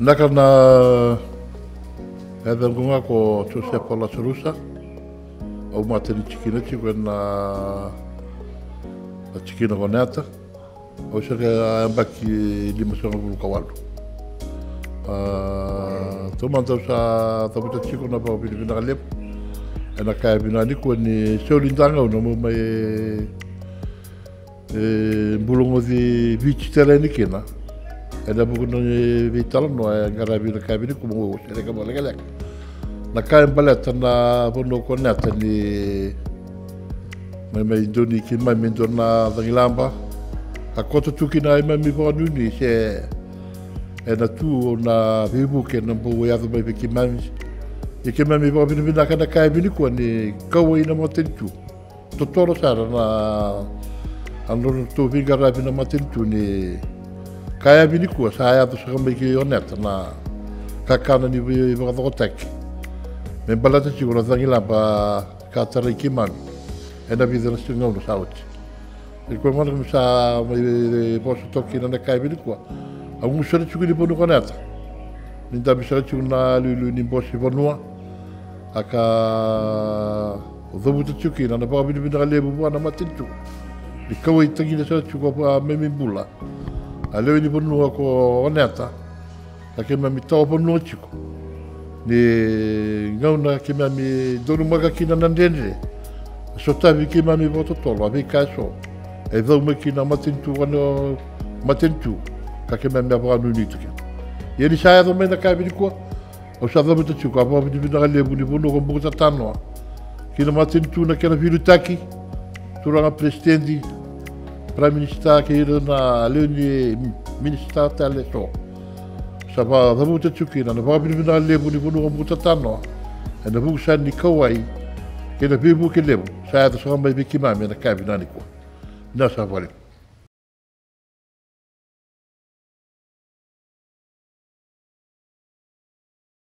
Nakana هذا نقول كو توسيب ولا سروسا أو ما تني تشكينا تشكينا تشكينا غناتا أو شيء أمبكي اللي مسوي نقول كوالو ثم أنت تبغى تشكينا بقى بيننا غلب أنا كابينا نيكو إني سولين دانا ونمو ما بولونغ ذي بيتش تلاني كنا أنا بقول بيتالم نوع غرابي نكابيني كمو شركة كمو لك نكاين بلد أنا بقول كنا تاني ما يدوني كم ما يدونا ذنيلامبا أكوتو توكينا إما ميبغانوني شيء أنا تو نا بيبوك أنا بقول يا ذا بيبي كمامي يكمامي بقول بينا كنا كابيني كوني كوينا ما تنتو تطور سارة أنا تو في غرابي ما تنتوني kaya bini kua saya tu sekarang bagi onet na kakana ni bagi otak membala tu cikgu orang gila ba kata rikiman ena bidang setengah orang sawat ikut mana masa bos toki na kaya bini kua aku musyarat cikgu ni pun onet minta musyarat cikgu na lulu ni bos ibanua aka zabutu cikgu na bawa bini bini kali buat nama tintu dikawai tangi na cikgu apa memibula Aleo ni ponu ako oneta, kake mami tau ponu chiko. Ni ngauna ke mami doru maga kina nandendre. Sotavi ke mami voto tolo, avi kaso. E vau me kina matentu ano matentu, kake mami abo anu ni tuke. Yeri saya do mena ka bini ko. O sa vau te chiko, abo bini bina le buni ponu ko mbuta tano. Kina matentu na kena viru taki. Turanga presidenti Prime Minister ke ira na leuni Minister tale so. Saba dhamu te tukina na vabini vina lebu ni vunu mbuta tano. Na vugu sa ni kawai ke na bibu ke lebu. Sa ya ta sa mai biki mami na kabina ni ko. Na sa vale.